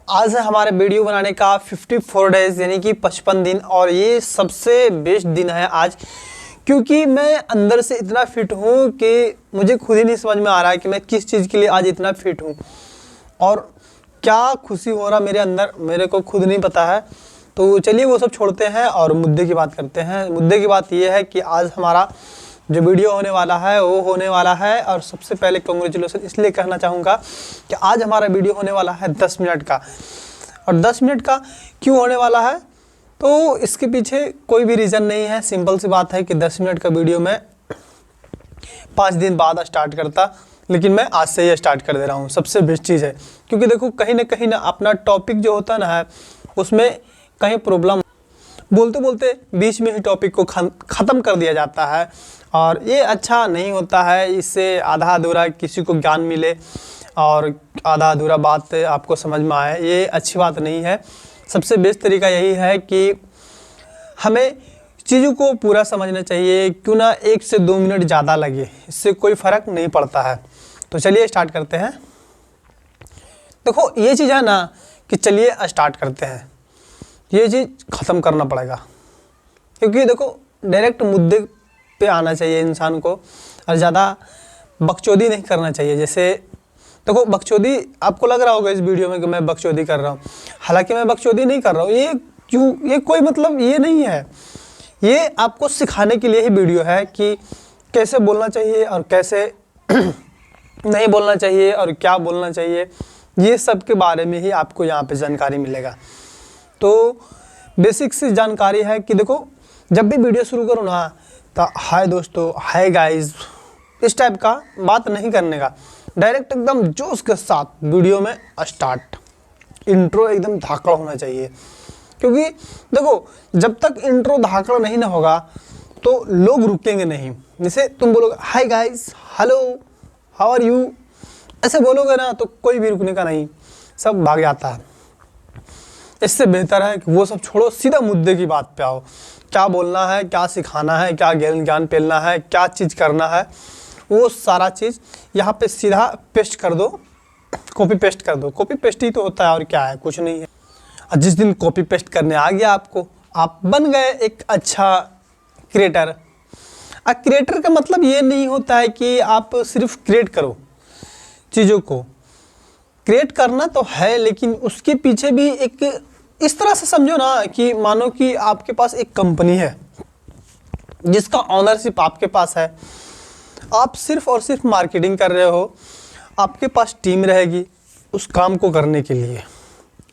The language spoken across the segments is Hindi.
आज है हमारे वीडियो बनाने का 54 डेज यानी कि 55 दिन। और ये सबसे बेस्ट दिन है आज, क्योंकि मैं अंदर से इतना फिट हूँ कि मुझे खुद ही नहीं समझ में आ रहा है कि मैं किस चीज़ के लिए आज इतना फिट हूँ और क्या खुशी हो रहा मेरे अंदर, मेरे को खुद नहीं पता है। तो चलिए वो सब छोड़ते हैं और मुद्दे की बात करते हैं। मुद्दे की बात ये है कि आज हमारा जो वीडियो होने वाला है वो होने वाला है। और सबसे पहले कॉन्ग्रेचुलेसन इसलिए कहना चाहूँगा कि आज हमारा वीडियो होने वाला है 10 मिनट का। और 10 मिनट का क्यों होने वाला है, तो इसके पीछे कोई भी रीज़न नहीं है। सिंपल सी बात है कि 10 मिनट का वीडियो मैं 5 दिन बाद स्टार्ट करता, लेकिन मैं आज से ही स्टार्ट कर दे रहा हूँ। सबसे बेस्ट चीज़ है, क्योंकि देखो कहीं ना अपना टॉपिक जो होता है उसमें कहीं प्रॉब्लम, बोलते बोलते बीच में ही टॉपिक को ख़त्म कर दिया जाता है और ये अच्छा नहीं होता है। इससे आधा अधूरा किसी को ज्ञान मिले और आधा अधूरा बात आपको समझ में आए, ये अच्छी बात नहीं है। सबसे बेस्ट तरीका यही है कि हमें चीज़ों को पूरा समझना चाहिए, क्यों ना 1 से 2 मिनट ज़्यादा लगे, इससे कोई फ़र्क नहीं पड़ता है। तो चलिए स्टार्ट करते हैं। देखो ये चीज़ है ना कि चलिए स्टार्ट करते हैं, ये चीज़ ख़त्म करना पड़ेगा, क्योंकि देखो डायरेक्ट मुद्दे पे आना चाहिए इंसान को और ज़्यादा बकचोदी नहीं करना चाहिए। जैसे देखो बकचोदी, आपको लग रहा होगा इस वीडियो में कि मैं बकचोदी कर रहा हूँ, हालांकि मैं बकचोदी नहीं कर रहा हूँ। ये कोई मतलब ये नहीं है, ये आपको सिखाने के लिए ही वीडियो है कि कैसे बोलना चाहिए और कैसे नहीं बोलना चाहिए और क्या बोलना चाहिए, ये सब के बारे में ही आपको यहाँ पे जानकारी मिलेगा। तो बेसिक सी जानकारी है कि देखो जब भी वीडियो शुरू करो ना तो हाय दोस्तों, हाय गाइस, इस टाइप का बात नहीं करने का, डायरेक्ट एकदम जोश के साथ वीडियो में स्टार्ट। इंट्रो एकदम धाकड़ होना चाहिए, क्योंकि देखो जब तक इंट्रो धाकड़ नहीं ना होगा तो लोग रुकेंगे नहीं। जैसे तुम बोलोगे hi guys, hello, how are you, ऐसे बोलोगे ना तो कोई भी रुकने का नहीं, सब भाग जाता है। इससे बेहतर है कि वो सब छोड़ो, सीधा मुद्दे की बात पे आओ। क्या बोलना है, क्या सिखाना है, क्या ज्ञान पेलना है, क्या चीज़ करना है, वो सारा चीज़ यहाँ पे सीधा पेस्ट कर दो, कॉपी पेस्ट कर दो। कॉपी पेस्ट ही तो होता है और क्या है, कुछ नहीं है। और जिस दिन कॉपी पेस्ट करने आ गया आपको, आप बन गए एक अच्छा क्रिएटर। क्रिएटर का मतलब ये नहीं होता है कि आप सिर्फ क्रिएट करो, चीज़ों को क्रिएट करना तो है, लेकिन उसके पीछे भी एक इस तरह से समझो ना कि मानो कि आपके पास एक कंपनी है जिसका ऑनरशिप आपके पास है, आप सिर्फ और सिर्फ मार्केटिंग कर रहे हो, आपके पास टीम रहेगी उस काम को करने के लिए।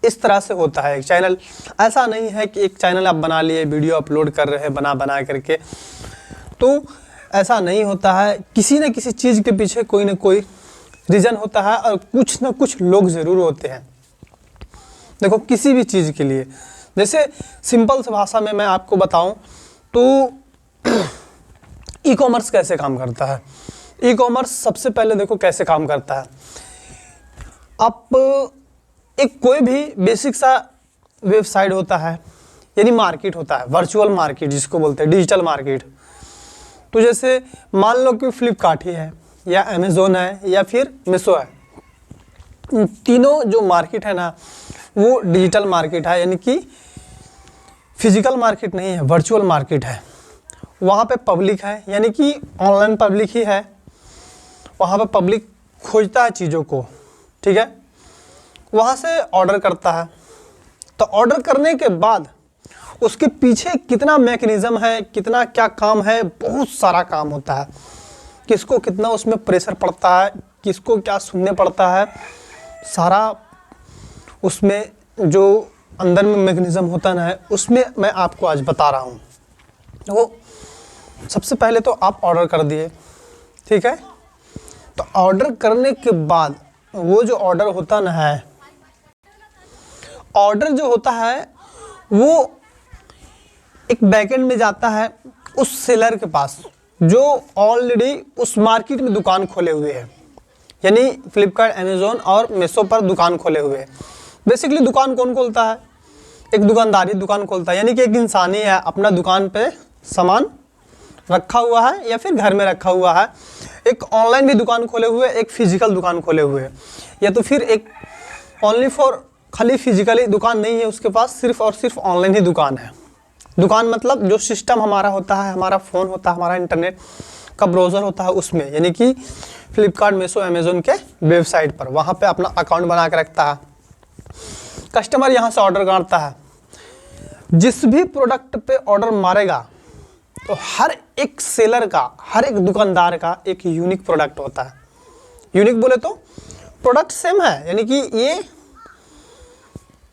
इस तरह से होता है एक चैनल। ऐसा नहीं है कि एक चैनल आप बना लिए, वीडियो अपलोड कर रहे हैं बना करके, तो ऐसा नहीं होता है। किसी न किसी चीज़ के पीछे कोई ना कोई रीज़न होता है और कुछ ना कुछ लोग ज़रूर होते हैं। देखो किसी भी चीज़ के लिए, जैसे सिंपल सी भाषा में मैं आपको बताऊं तो ई कॉमर्स कैसे काम करता है। ई कॉमर्स सबसे पहले देखो कैसे काम करता है। आप एक कोई भी बेसिक सा वेबसाइट होता है, यानी मार्केट होता है, वर्चुअल मार्केट जिसको बोलते हैं, डिजिटल मार्केट। तो जैसे मान लो कि फ्लिपकार्ट ही है या अमेज़ोन है या फिर मीशो है। तीनों जो मार्केट है ना वो डिजिटल मार्केट है, यानी कि फिजिकल मार्केट नहीं है, वर्चुअल मार्केट है। वहाँ पे पब्लिक है, यानी कि ऑनलाइन पब्लिक ही है। वहाँ पे पब्लिक खोजता है चीज़ों को, ठीक है, वहाँ से ऑर्डर करता है। तो ऑर्डर करने के बाद उसके पीछे कितना मैकेनिज़्म है, कितना क्या काम है, बहुत सारा काम होता है। किसको कितना उसमें प्रेशर पड़ता है, किसको क्या सुनने पड़ता है, सारा उसमें जो अंदर में मैकेनिज़्म होता है ना, उसमें मैं आपको आज बता रहा हूँ। तो सबसे पहले तो आप ऑर्डर कर दिए, ठीक है। तो ऑर्डर करने के बाद वो जो ऑर्डर होता ना है, ऑर्डर जो होता है वो एक बैकएंड में जाता है उस सेलर के पास जो ऑलरेडी उस मार्केट में दुकान खोले हुए हैं, यानी फ्लिपकार्ट, अमेज़ोन और मीशो पर दुकान खोले हुए हैं। बेसिकली दुकान कौन खोलता है, एक दुकानदारी दुकान खोलता है, यानी कि एक इंसान ही है अपना दुकान पे सामान रखा हुआ है या फिर घर में रखा हुआ है। एक ऑनलाइन भी दुकान खोले हुए, एक फिजिकल दुकान खोले हुए, या तो फिर एक ओनली फॉर खाली फिजिकली दुकान नहीं है उसके पास, सिर्फ और सिर्फ ऑनलाइन ही दुकान है। दुकान मतलब जो सिस्टम हमारा होता है, हमारा फ़ोन होता है, हमारा इंटरनेट का ब्राउज़र होता है उसमें, यानी कि फ्लिपकार्ट, मीशो, अमेज़ोन के वेबसाइट पर, वहाँ पे अपना अकाउंट बना के रखता है। कस्टमर यहाँ से ऑर्डर करता है, जिस भी प्रोडक्ट पे ऑर्डर मारेगा तो हर एक सेलर का, हर एक दुकानदार का एक यूनिक प्रोडक्ट होता है। यूनिक बोले तो प्रोडक्ट सेम है, यानी कि ये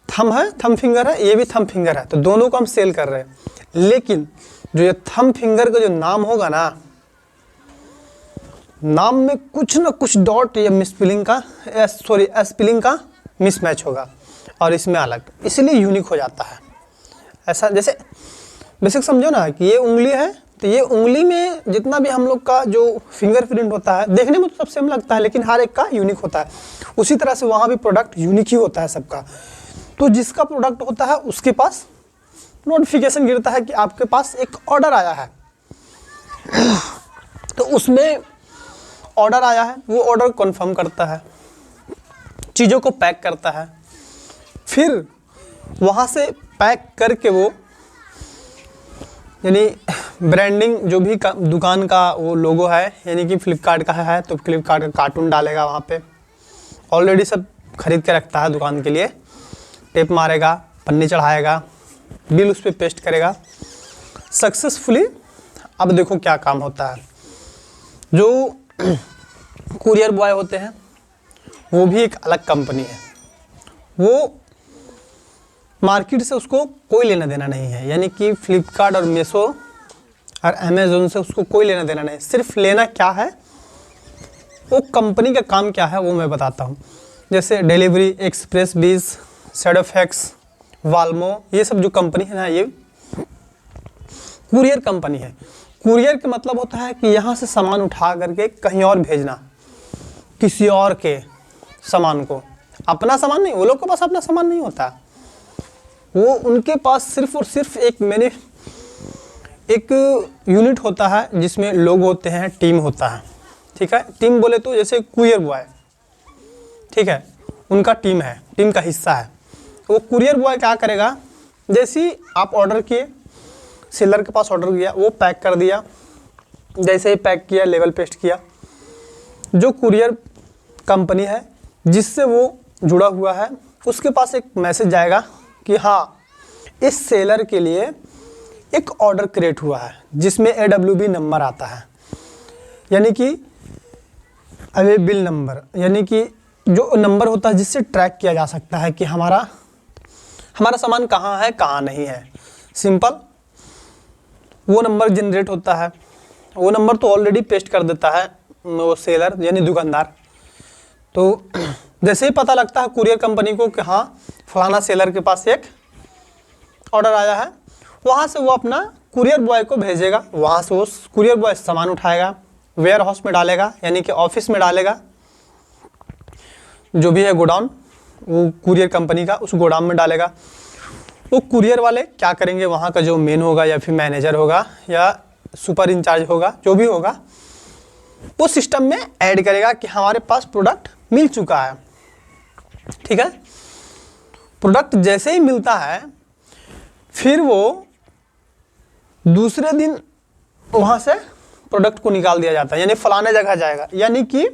थंब है, थंब फिंगर है, ये भी थंब फिंगर है, तो दोनों को हम सेल कर रहे हैं। लेकिन जो ये थंब फिंगर का जो नाम होगा ना, नाम में कुछ ना कुछ डॉट या मिसस्पेलिंग का स्पेलिंग का मिसमैच होगा और इसमें अलग, इसलिए यूनिक हो जाता है। ऐसा जैसे बेसिक समझो ना कि ये उंगली है, तो ये उंगली में जितना भी हम लोग का जो फिंगरप्रिंट होता है, देखने में तो सब सेम लगता है लेकिन हर एक का यूनिक होता है। उसी तरह से वहाँ भी प्रोडक्ट यूनिक ही होता है सबका। तो जिसका प्रोडक्ट होता है उसके पास नोटिफिकेशन गिरता है कि आपके पास एक ऑर्डर आया है। तो उसमें ऑर्डर आया है, वो ऑर्डर कंफर्म करता है, चीज़ों को पैक करता है, फिर वहाँ से पैक करके वो, यानी ब्रांडिंग जो भी दुकान का वो लोगो है, यानी कि फ्लिपकार्ट का है तो फ्लिपकार्ट का कार्टून डालेगा वहाँ पे, ऑलरेडी सब खरीद के रखता है दुकान के लिए, टेप मारेगा, पन्नी चढ़ाएगा, बिल उस पर पेस्ट करेगा सक्सेसफुली। अब देखो क्या काम होता है, जो कुरियर बॉय होते हैं वो भी एक अलग कंपनी है, वो मार्केट से उसको कोई लेना देना नहीं है, यानी कि फ्लिपकार्ट और मीशो और अमेज़ोन से उसको कोई लेना देना नहीं। सिर्फ लेना क्या है, वो कंपनी का काम क्या है वो मैं बताता हूँ। जैसे डिलीवरी एक्सप्रेस बीज, शेडोफैक्स, वाल्मो, ये सब जो कंपनी है ना, ये कुरियर कंपनी है। कुरियर का मतलब होता है कि यहाँ से सामान उठा करके कहीं और भेजना, किसी और के सामान को, अपना सामान नहीं, वो लोग के पास अपना सामान नहीं होता, वो उनके पास सिर्फ और सिर्फ एक यूनिट होता है जिसमें लोग होते हैं, टीम होता है, ठीक है। टीम बोले तो जैसे कुरियर बॉय, ठीक है, उनका टीम है, टीम का हिस्सा है। वो कुरियर बॉय क्या करेगा, जैसे ही आप ऑर्डर किए, सेलर के पास ऑर्डर किया, वो पैक कर दिया, जैसे ही पैक किया, लेवल पेस्ट किया, जो कुरियर कंपनी है जिससे वो जुड़ा हुआ है उसके पास एक मैसेज जाएगा कि हाँ, इस सेलर के लिए एक ऑर्डर क्रिएट हुआ है जिसमें AWB नंबर आता है, यानी कि अवेलेबल नंबर, यानी कि जो नंबर होता है जिससे ट्रैक किया जा सकता है कि हमारा सामान कहाँ है, कहाँ नहीं है। सिंपल, वो नंबर जनरेट होता है, वो नंबर तो ऑलरेडी पेस्ट कर देता है वो सेलर यानी दुकानदार। तो जैसे ही पता लगता है कुरियर कंपनी को कि हाँ फलाना सेलर के पास एक ऑर्डर आया है, वहाँ से वो अपना कुरियर बॉय को भेजेगा, वहाँ से वो कुरियर बॉय सामान उठाएगा, वेयर हाउस में डालेगा, यानी कि ऑफिस में डालेगा, जो भी है गोडाउन वो कुरियर कंपनी का, उस गोडाउन में डालेगा। वो कुरियर वाले क्या करेंगे, वहाँ का जो मेन होगा या फिर मैनेजर होगा या सुपर इंचार्ज होगा, जो भी होगा, वो सिस्टम में ऐड करेगा कि हमारे पास प्रोडक्ट मिल चुका है, ठीक है। प्रोडक्ट जैसे ही मिलता है, फिर वो दूसरे दिन वहाँ से प्रोडक्ट को निकाल दिया जाता है, यानी फलाने जगह जाएगा, यानी कि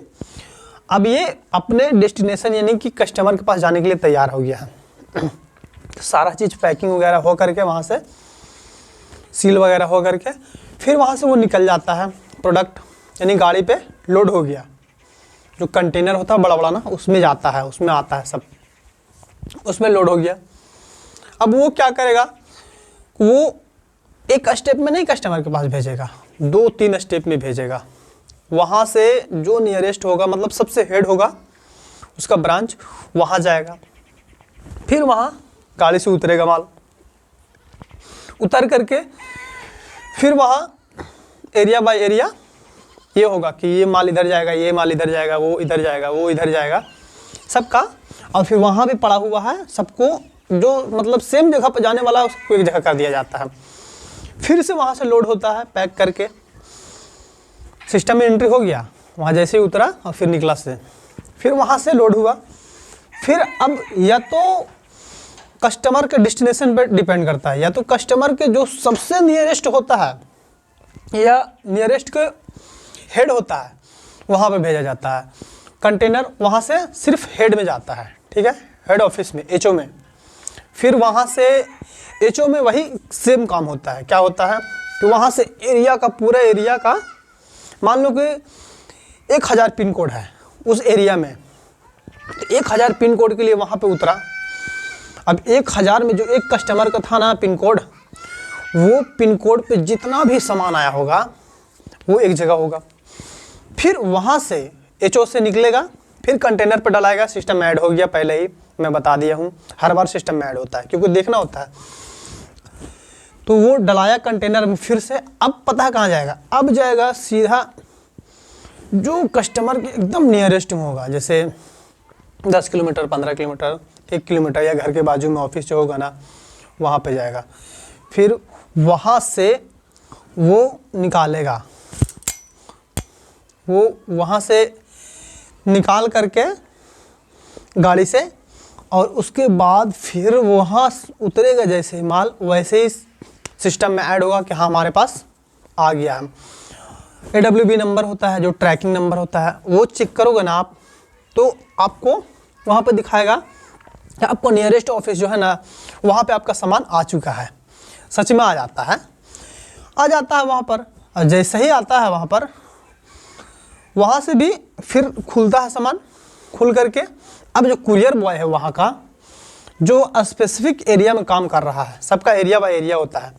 अब ये अपने डेस्टिनेशन यानी कि कस्टमर के पास जाने के लिए तैयार हो गया है। सारा चीज़ पैकिंग वगैरह हो करके, वहाँ से सील वगैरह हो करके, फिर वहाँ से वो निकल जाता है प्रोडक्ट, यानी गाड़ी पे लोड हो गया, जो कंटेनर होता है बड़ा बड़ा ना, उसमें जाता है, उसमें आता है सब, उसमें लोड हो गया। अब वो क्या करेगा, वो एक स्टेप में नहीं कस्टमर के पास भेजेगा, 2-3 स्टेप में भेजेगा। वहाँ से जो नियरेस्ट होगा, मतलब सबसे हेड होगा उसका ब्रांच, वहाँ जाएगा, फिर वहाँ गाड़ी से उतरेगा माल, उतर करके फिर वहाँ एरिया बाय एरिया ये होगा कि ये माल इधर जाएगा, ये माल इधर जाएगा, वो इधर जाएगा, वो इधर जाएगा, सबका। और फिर वहाँ भी पड़ा हुआ है सबको, जो मतलब सेम जगह पर जाने वाला है उसको एक जगह कर दिया जाता है। फिर से वहाँ से लोड होता है, पैक करके सिस्टम में एंट्री हो गया, वहाँ जैसे ही उतरा और फिर निकला से, फिर वहाँ से लोड हुआ। फिर अब या तो कस्टमर के डेस्टिनेशन पे डिपेंड करता है, या तो कस्टमर के जो सबसे नियरेस्ट होता है या नियरेस्ट के हेड होता है वहाँ पे भेजा जाता है कंटेनर। वहाँ से सिर्फ हेड में जाता है, ठीक है, हेड ऑफिस में, एचओ में। फिर वहाँ से एचओ में वही सेम काम होता है। क्या होता है कि वहाँ से एरिया का, पूरा एरिया का, मान लो कि 1000 पिन कोड है उस एरिया में, तो 1000 पिन कोड के लिए वहाँ पे उतरा। अब 1000 में जो एक कस्टमर का था ना पिन कोड, वो पिन कोड पे जितना भी सामान आया होगा वो एक जगह होगा। फिर वहाँ से एचओ से निकलेगा, फिर कंटेनर पर डलाएगा। सिस्टम में ऐड हो गया, पहले ही मैं बता दिया हूँ, हर बार सिस्टम में ऐड होता है क्योंकि देखना होता है। तो वो डलाया कंटेनर में, फिर से अब पता है कहाँ जाएगा, अब जाएगा सीधा जो कस्टमर के एकदम नियरेस्ट में होगा, जैसे 10 किलोमीटर, 15 किलोमीटर, 1 किलोमीटर, या घर के बाजू में ऑफिस जो होगा ना वहाँ पे जाएगा। फिर वहाँ से वो निकालेगा, वो वहाँ से निकाल करके गाड़ी से, और उसके बाद फिर वहाँ उतरेगा जैसे ही माल, वैसे ही सिस्टम में ऐड होगा कि हाँ हमारे पास आ गया है। AWB नंबर होता है, जो ट्रैकिंग नंबर होता है, वो चेक करोगे ना आप, तो आपको वहाँ पे दिखाएगा कि आपको नियरेस्ट ऑफिस जो है ना वहाँ पे आपका सामान आ चुका है। सच में आ जाता है वहाँ पर। और जैसे ही आता है वहाँ पर, वहाँ से भी फिर खुलता है सामान, खुल करके अब जो कुरियर बॉय है वहाँ का, जो स्पेसिफिक एरिया में काम कर रहा है, सबका एरिया बाय एरिया होता है।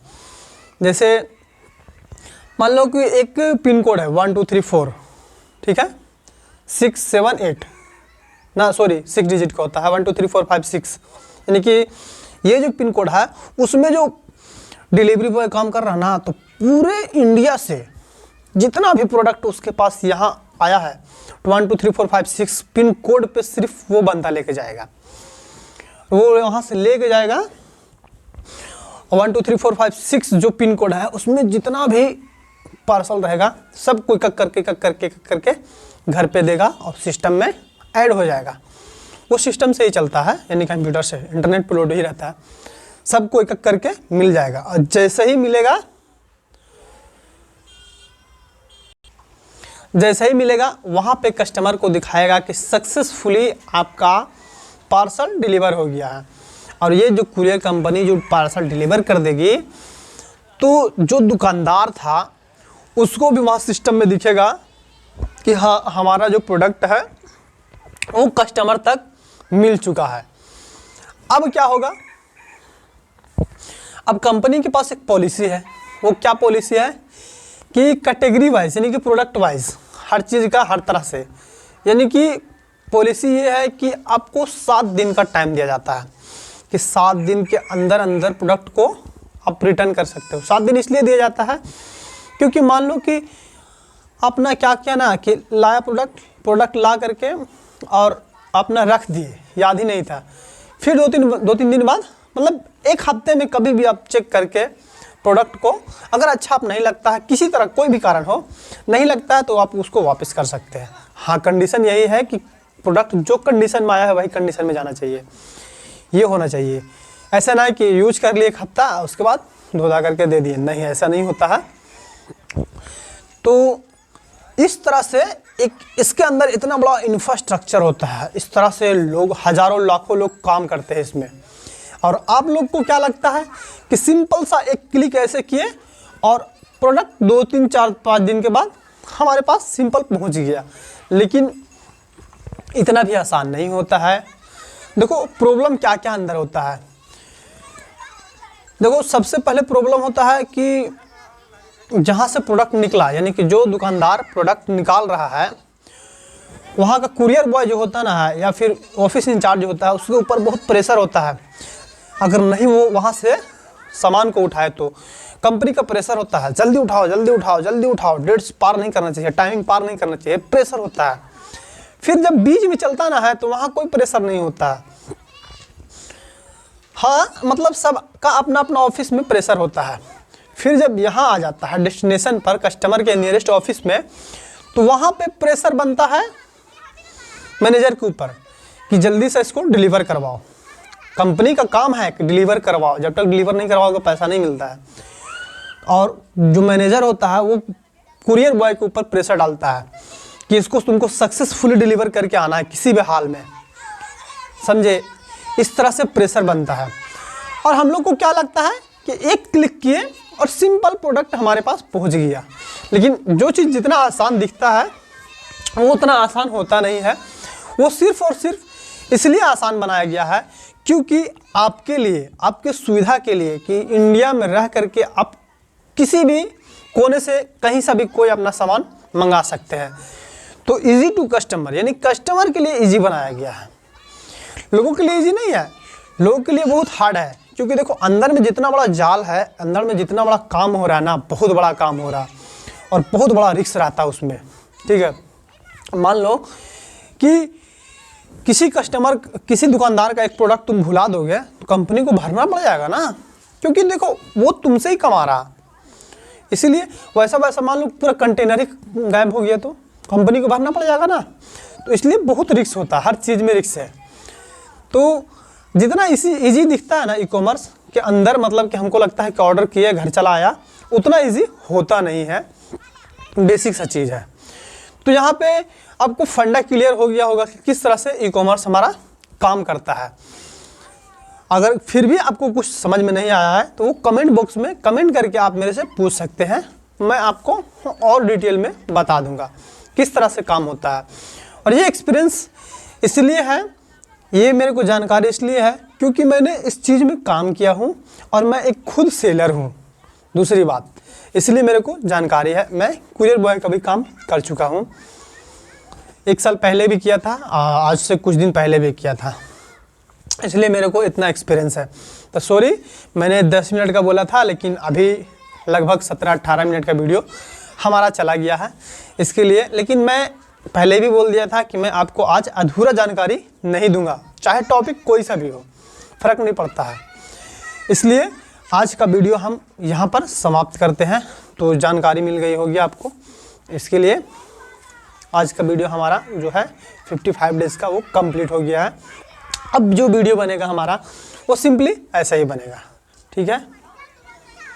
जैसे मान लो कि एक पिन कोड है 1 2 3 4, ठीक है, 6 7 8 ना, सॉरी 6 डिजिट का होता है, 1 2 3 4 5 6, यानी कि ये जो पिन कोड है उसमें जो डिलीवरी बॉय काम कर रहा है ना, तो पूरे इंडिया से जितना भी प्रोडक्ट उसके पास यहाँ आया है 1 2 3 4 5 6 पिन कोड पे सिर्फ वो बंदा लेके जाएगा। वो वहाँ से लेके जाएगा, 1 2 3 4 5 6 जो पिन कोड है उसमें जितना भी पार्सल रहेगा सब कोई कक करके घर पे देगा और सिस्टम में ऐड हो जाएगा। वो सिस्टम से ही चलता है, यानी कंप्यूटर से, इंटरनेट पर लोड ही रहता है, सबको एक एक करके मिल जाएगा। और जैसे ही मिलेगा वहाँ पे कस्टमर को दिखाएगा कि सक्सेसफुली आपका पार्सल डिलीवर हो गया है। और ये जो कुरियर कंपनी जो पार्सल डिलीवर कर देगी, तो जो दुकानदार था उसको भी वहाँ सिस्टम में दिखेगा कि हाँ हमारा जो प्रोडक्ट है वो कस्टमर तक मिल चुका है। अब क्या होगा, अब कंपनी के पास एक पॉलिसी है। वो क्या पॉलिसी है कि कैटेगरी वाइज, यानी कि प्रोडक्ट वाइज, हर चीज़ का हर तरह से, यानी कि पॉलिसी ये है कि आपको 7 दिन का टाइम दिया जाता है कि 7 दिन के अंदर अंदर प्रोडक्ट को आप रिटर्न कर सकते हो। 7 दिन इसलिए दिया जाता है क्योंकि मान लो कि अपना क्या किया ना कि लाया प्रोडक्ट ला करके और अपना रख दिए, याद ही नहीं था, फिर 2-3 दिन बाद, मतलब 1 हफ्ते में कभी भी आप चेक करके प्रोडक्ट को, अगर अच्छा आप नहीं लगता है, किसी तरह कोई भी कारण हो नहीं लगता है, तो आप उसको वापस कर सकते हैं। हाँ, कंडीशन यही है कि प्रोडक्ट जो कंडीशन में आया है वही कंडीशन में जाना चाहिए, ये होना चाहिए। ऐसा ना है कि यूज कर लिए 1 हफ्ता उसके बाद धोधा करके दे दिए, नहीं, ऐसा नहीं होता है। तो इस तरह से इसके अंदर इतना बड़ा इंफ्रास्ट्रक्चर होता है, इस तरह से लोग, हजारों लाखों लोग काम करते हैं इसमें। और आप लोग को क्या लगता है कि सिंपल सा एक क्लिक ऐसे किए और प्रोडक्ट 2 3 4 5 दिन के बाद हमारे पास सिंपल पहुंच गया, लेकिन इतना भी आसान नहीं होता है। देखो प्रॉब्लम क्या क्या अंदर होता है। देखो सबसे पहले प्रॉब्लम होता है कि जहाँ से प्रोडक्ट निकला, यानी कि जो दुकानदार प्रोडक्ट निकाल रहा है, वहाँ का कुरियर बॉय जो होता है ना, या फिर ऑफिस इंचार्ज जो होता है, उसके ऊपर बहुत प्रेशर होता है। अगर नहीं वो वहाँ से सामान को उठाए तो कंपनी का प्रेशर होता है, जल्दी उठाओ जल्दी उठाओ जल्दी उठाओ, डेट्स पार नहीं करना चाहिए, टाइमिंग पार नहीं करना चाहिए, प्रेशर होता है। फिर जब बीच में चलता ना है तो वहाँ कोई प्रेशर नहीं होता। हाँ, मतलब सबका अपना अपना ऑफिस में प्रेशर होता है। फिर जब यहाँ आ जाता है डेस्टिनेशन पर, कस्टमर के नियरेस्ट ऑफिस में, तो वहाँ पे प्रेशर बनता है मैनेजर के ऊपर कि जल्दी से इसको डिलीवर करवाओ। कंपनी का काम है कि डिलीवर करवाओ, जब तक डिलीवर नहीं करवाओगे पैसा नहीं मिलता है। और जो मैनेजर होता है वो कुरियर बॉय के ऊपर प्रेशर डालता है कि इसको तुमको सक्सेसफुली डिलीवर करके आना है किसी भी हाल में, समझे। इस तरह से प्रेशर बनता है और हम लोग को क्या लगता है कि एक क्लिक किए और सिंपल प्रोडक्ट हमारे पास पहुंच गया। लेकिन जो चीज़ जितना आसान दिखता है वो उतना आसान होता नहीं है। वो सिर्फ और सिर्फ इसलिए आसान बनाया गया है क्योंकि आपके लिए, आपके सुविधा के लिए, कि इंडिया में रह करके आप किसी भी कोने से कहीं से भी कोई अपना सामान मंगा सकते हैं। तो इजी टू कस्टमर, यानी कस्टमर के लिए इजी बनाया गया है, लोगों के लिए इजी नहीं है, लोगों के लिए बहुत हार्ड है। क्योंकि देखो अंदर में जितना बड़ा जाल है, अंदर में जितना बड़ा काम हो रहा है ना, बहुत बड़ा काम हो रहा है और बहुत बड़ा रिस्क रहता है उसमें, ठीक है। मान लो कि किसी कस्टमर, किसी दुकानदार का एक प्रोडक्ट तुम भुला दोगे तो कंपनी को भरना पड़ जाएगा ना, क्योंकि देखो वो तुमसे ही कमा रहा। इसीलिए वैसा मान लो पूरा कंटेनर ही गायब हो गया तो कंपनी को भरना पड़ जाएगा ना। तो इसलिए बहुत रिस्क होता है, हर चीज़ में रिस्क है। तो जितना इजी दिखता है ना ई कॉमर्स के अंदर, मतलब कि हमको लगता है कि ऑर्डर किया घर चला आया, उतना इजी होता नहीं है, बेसिक सा चीज़ है। तो यहाँ पे आपको फंडा क्लियर हो गया होगा कि किस तरह से ई कॉमर्स हमारा काम करता है। अगर फिर भी आपको कुछ समझ में नहीं आया है तो वो कमेंट बॉक्स में कमेंट करके आप मेरे से पूछ सकते हैं, मैं आपको और डिटेल में बता दूंगा किस तरह से काम होता है। और ये एक्सपीरियंस इसलिए है, ये मेरे को जानकारी इसलिए है क्योंकि मैंने इस चीज़ में काम किया हूँ और मैं एक खुद सेलर हूँ। दूसरी बात, इसलिए मेरे को जानकारी है। मैं कुरियर बॉय का भी काम कर चुका हूँ, 1 साल पहले भी किया था, आज से कुछ दिन पहले भी किया था, इसलिए मेरे को इतना एक्सपीरियंस है। तो सॉरी मैंने 10 मिनट का बोला था, लेकिन अभी लगभग 17-18 मिनट का वीडियो हमारा चला गया है इसके लिए। लेकिन मैं पहले भी बोल दिया था कि मैं आपको आज अधूरा जानकारी नहीं दूंगा, चाहे टॉपिक कोई सा भी हो, फ़र्क नहीं पड़ता है। इसलिए आज का वीडियो हम यहाँ पर समाप्त करते हैं। तो जानकारी मिल गई होगी आपको, इसके लिए आज का वीडियो हमारा जो है 55 डेज़ का वो कंप्लीट हो गया है। अब जो वीडियो बनेगा हमारा वो सिंपली ऐसा ही बनेगा, ठीक है।